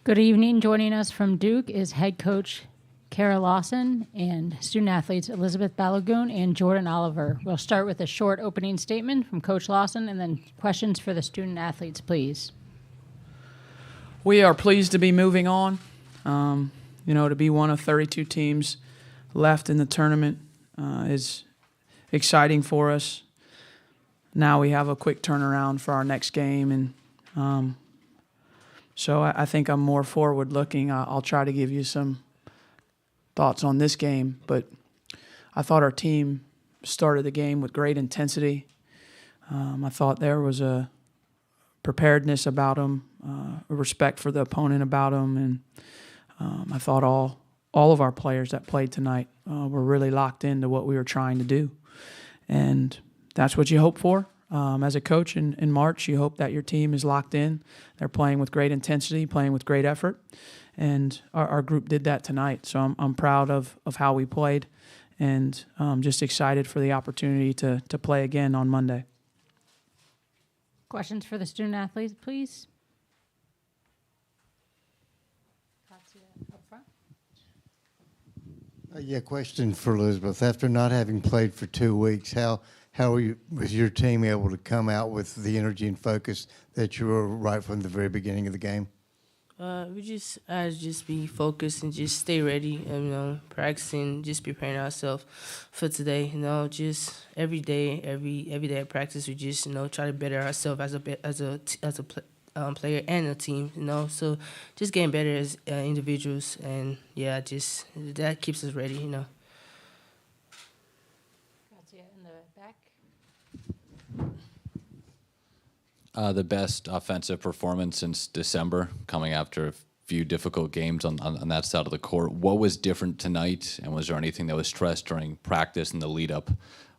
Good evening. Joining us from Duke is head coach Kara Lawson and student athletes Elizabeth Balagoon and Jordan Oliver. We'll start with a short opening statement from Coach Lawson and then questions for the student athletes, please. We are pleased to be moving on. To be one of 32 teams left in the tournament is exciting for us. Now we have a quick turnaround for our next game, and so I think I'm more forward-looking. I'll try to give you some thoughts on this game, but I thought our team started the game with great intensity. I thought there was a preparedness about them, a respect for the opponent about them, and I thought all of our players that played tonight were really locked into what we were trying to do, and that's what you hope for. As a coach in March, you hope that your team is locked in. They're playing with great intensity, playing with great effort, and our group did that tonight. So I'm proud of how we played, and just excited for the opportunity to play again on Monday. Questions for the student athletes, please? Question for Elizabeth. After not having played for 2 weeks, how was your team able to come out with the energy and focus that you were right from the very beginning of the game? We just be focused and just stay ready and, practicing, just preparing ourselves for today. Just every day at practice, we just, try to better ourselves as a player and a team, So just getting better as individuals, and just that keeps us ready, In the back. The best offensive performance since December, coming after a few difficult games on that side of the court. What was different tonight, and was there anything that was stressed during practice and the lead-up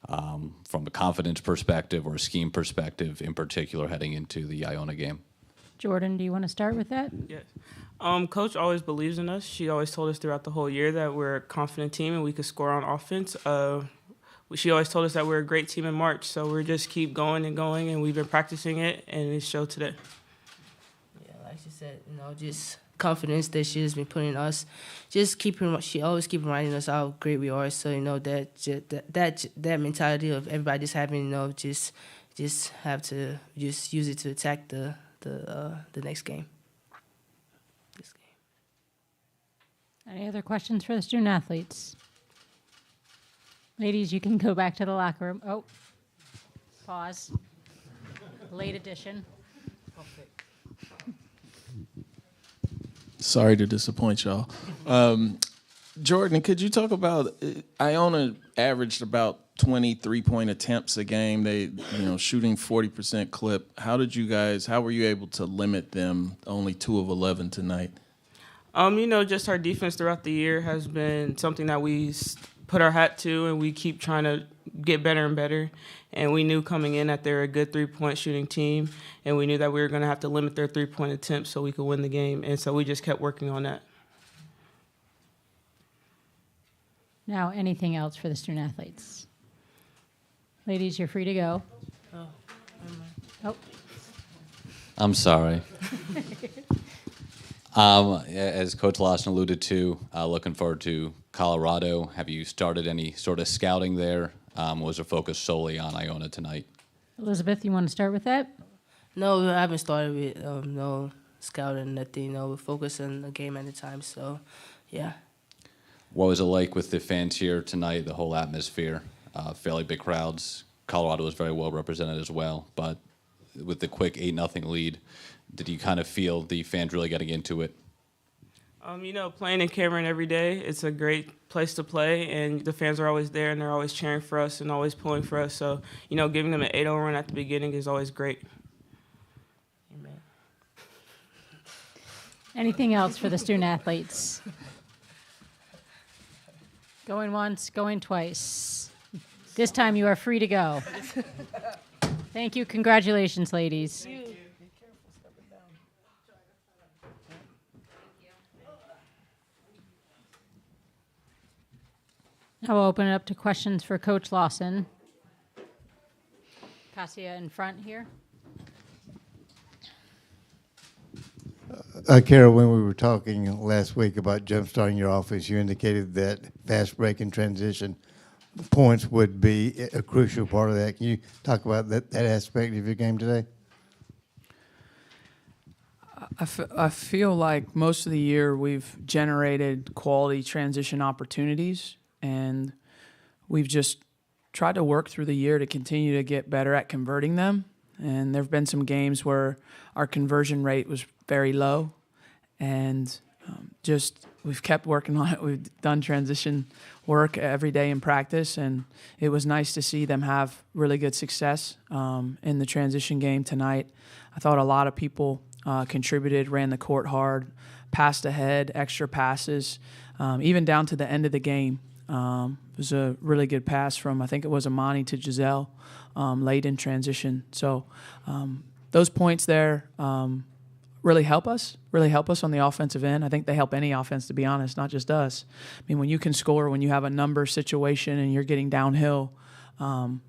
from a confidence perspective or a scheme perspective, in particular heading into the Iona game? Jordan, do you want to start with that? Yes. Coach always believes in us. She always told us throughout the whole year that we're a confident team and we could score on offense. She always told us that we're a great team in March, so we're just keep going, and we've been practicing it, and it showed today. Yeah, like she said, just confidence that she has been putting in us. She always keep reminding us how great we are. So that mentality of everybody just having, just have to just use it to attack the next game. This game. Any other questions for the student athletes? Ladies, you can go back to the locker room. Oh, pause. Late edition. Sorry to disappoint y'all. Jordan, could you talk about Iona averaged about 23-point attempts a game. They, shooting 40% clip. How were you able to limit them only 2 of 11 tonight? Just our defense throughout the year has been something that we put our hat to, and we keep trying to get better and better. And we knew coming in that they're a good 3-point shooting team, and we knew that we were going to have to limit their 3-point attempts so we could win the game. And so we just kept working on that. Now, anything else for the student athletes? Ladies, you're free to go. Oh. I'm sorry. As Coach Lawson alluded to, looking forward to Colorado. Have you started any sort of scouting there? Was there focus solely on Iona tonight? Elizabeth, you want to start with that? No, I haven't started with no scouting, nothing. We're focused on the game at the time, so, yeah. What was it like with the fans here tonight, the whole atmosphere? Fairly big crowds. Colorado was very well represented as well, but with the quick 8-0 lead, did you kind of feel the fans really getting into it? Playing in Cameron every day, it's a great place to play, and the fans are always there, and they're always cheering for us and always pulling for us. So, giving them an 8-0 run at the beginning is always great. Amen. Anything else for the student athletes? Going once, going twice. This time you are free to go. Thank you. Congratulations, ladies. Now we'll open it up to questions for Coach Lawson. Cassia in front here. Carol, when we were talking last week about jumpstarting your offense, you indicated that fast break and transition points would be a crucial part of that. Can you talk about that aspect of your game today? I feel like most of the year we've generated quality transition opportunities, and we've just tried to work through the year to continue to get better at converting them. And there have been some games where our conversion rate was very low, and just we've kept working on it. We've done transition work every day in practice, and it was nice to see them have really good success in the transition game tonight. I thought a lot of people contributed, ran the court hard, passed ahead, extra passes, even down to the end of the game. It was a really good pass from, I think it was Amani to Giselle, late in transition. So those points there really help us on the offensive end. I think they help any offense, to be honest, not just us. I mean, when you can score, when you have a number situation and you're getting downhill,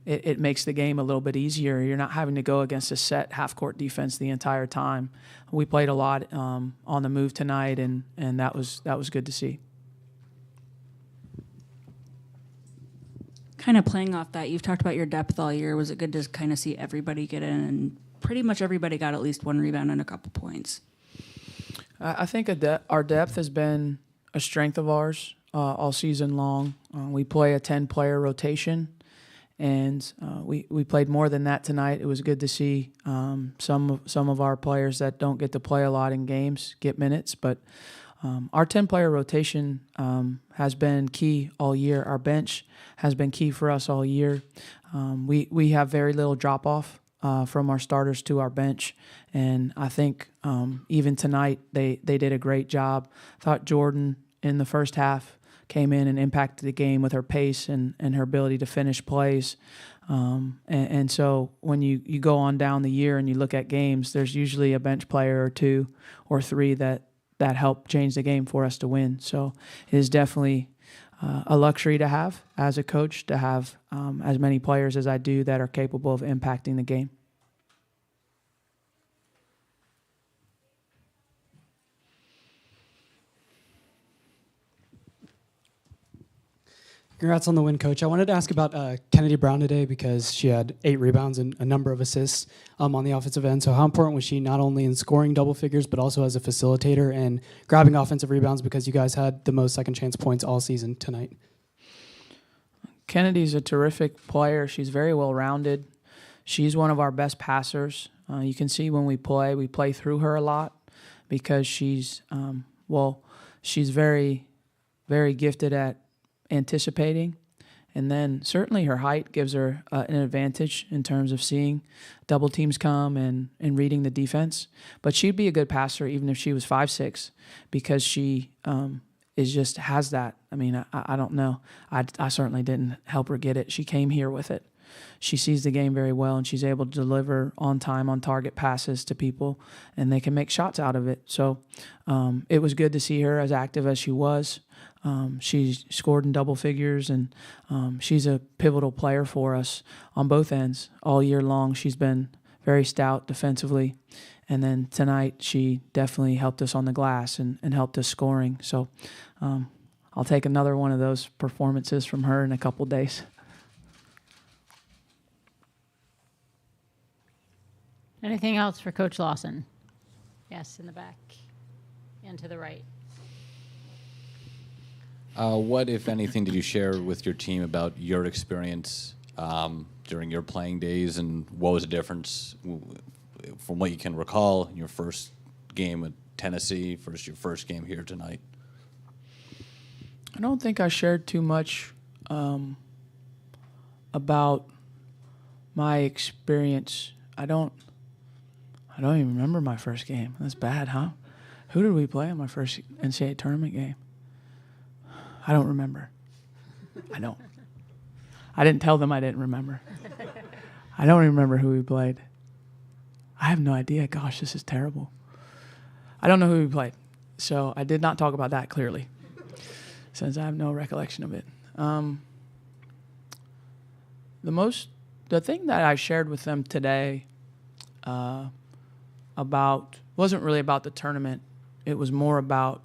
it makes the game a little bit easier. You're not having to go against a set half-court defense the entire time. We played a lot on the move tonight, and that was good to see. Kind of playing off that, you've talked about your depth all year. Was it good to kind of see everybody get in, and pretty much everybody got at least one rebound and a couple points? I think our depth has been a strength of ours all season long. We play a 10-player rotation, and we played more than that tonight. It was good to see some of our players that don't get to play a lot in games get minutes, but our 10-player rotation has been key all year. Our bench has been key for us all year. We have very little drop-off from our starters to our bench, and I think even tonight they did a great job. I thought Jordan in the first half came in and impacted the game with her pace and her ability to finish plays. And so when you go on down the year and you look at games, there's usually a bench player or two or three that help change the game for us to win. So it is definitely a luxury to have as a coach, to have as many players as I do that are capable of impacting the game. Congrats on the win, Coach. I wanted to ask about Kennedy Brown today because she had 8 rebounds and a number of assists on the offensive end. So how important was she not only in scoring double figures but also as a facilitator and grabbing offensive rebounds, because you guys had the most second chance points all season tonight? Kennedy's a terrific player. She's very well-rounded. She's one of our best passers. You can see when we play through her a lot because she's very, very gifted at anticipating, and then certainly her height gives her an advantage in terms of seeing double teams come and reading the defense. But she'd be a good passer even if she was 5'6", because she has that. I mean, I don't know. I certainly didn't help her get it. She came here with it. She sees the game very well, and she's able to deliver on time, on target passes to people, and they can make shots out of it. So it was good to see her as active as she was. She scored in double figures, and she's a pivotal player for us on both ends all year long. She's been very stout defensively, and then tonight she definitely helped us on the glass and helped us scoring. So I'll take another one of those performances from her in a couple days. Anything else for Coach Lawson? Yes, in the back and to the right. What, if anything, did you share with your team about your experience during your playing days, and what was the difference from what you can recall in your first game at Tennessee versus your first game here tonight? I don't think I shared too much about my experience. I don't even remember my first game. That's bad, huh? Who did we play in my first NCAA tournament game? I don't remember. I don't. I didn't tell them I didn't remember. I don't remember who we played. I have no idea. Gosh, this is terrible. I don't know who we played. So I did not talk about that clearly, since I have no recollection of it. The thing that I shared with them today wasn't really about the tournament. it was more about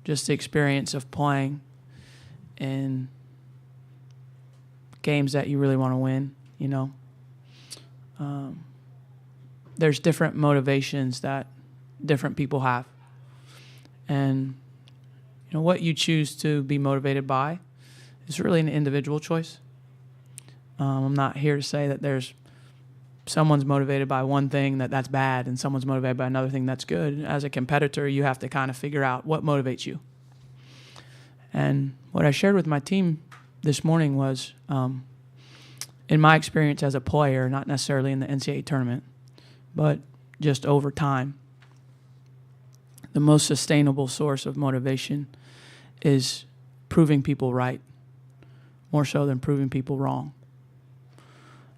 just the experience of playing in games that you really want to win, you know. There's different motivations that different people have. And, you know, what you choose to be motivated by is really an individual choice. I'm not here to say that there's someone's motivated by one thing that's bad and someone's motivated by another thing that's good. As a competitor, you have to kind of figure out what motivates you. And what I shared with my team this morning was, in my experience as a player, not necessarily in the NCAA tournament, but just over time, the most sustainable source of motivation is proving people right, more so than proving people wrong.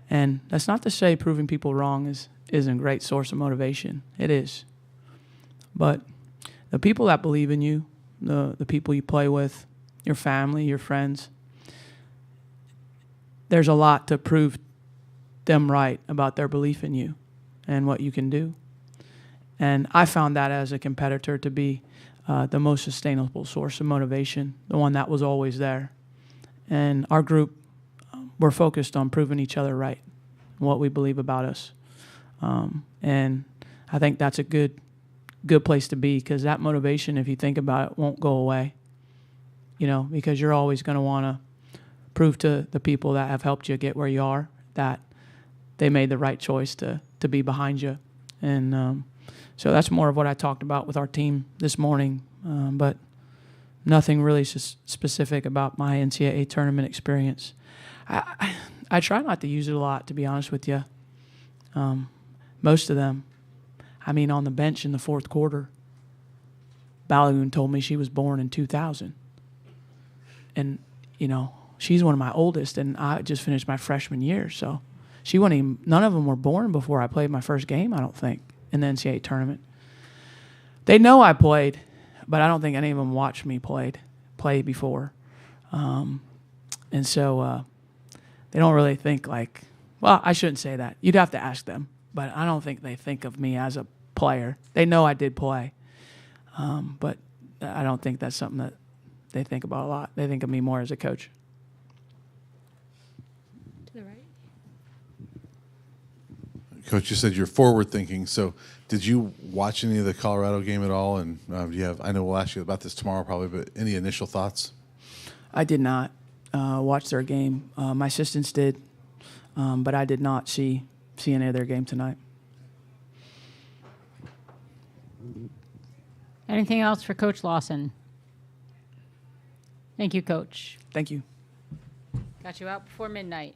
And that's not to say proving people wrong isn't a great source of motivation. It is. But the people that believe in you, the people you play with, your family, your friends, there's a lot to prove them right about their belief in you and what you can do. And I found that as a competitor to be the most sustainable source of motivation, the one that was always there. And our group, we're focused on proving each other right, what we believe about us. And I think that's a good place to be, because that motivation, if you think about it, won't go away, you know, because you're always going to want to prove to the people that have helped you get where you are that they made the right choice to be behind you. And so that's more of what I talked about with our team this morning, but nothing really specific about my NCAA tournament experience. I try not to use it a lot, to be honest with you. Most of them, I mean, on the bench in the fourth quarter, Balagoon told me she was born in 2000. And, you know, she's one of my oldest, and I just finished my freshman year. So she wasn't even, none of them were born before I played my first game, I don't think, in the NCAA tournament. They know I played, but I don't think any of them watched me play before. And so they don't really think like, well, I shouldn't say that. You'd have to ask them. But I don't think they think of me as a player. They know I did play. But I don't think that's something that they think about a lot. They think of me more as a coach. To the right. Coach, you said you're forward thinking. So did you watch any of the Colorado game at all? And do you have, I know we'll ask you about this tomorrow probably, but any initial thoughts? I did not watch their game. My assistants did, but I did not see any of their game tonight. Anything else for Coach Lawson? Thank you, Coach. Thank you. Got you out before midnight.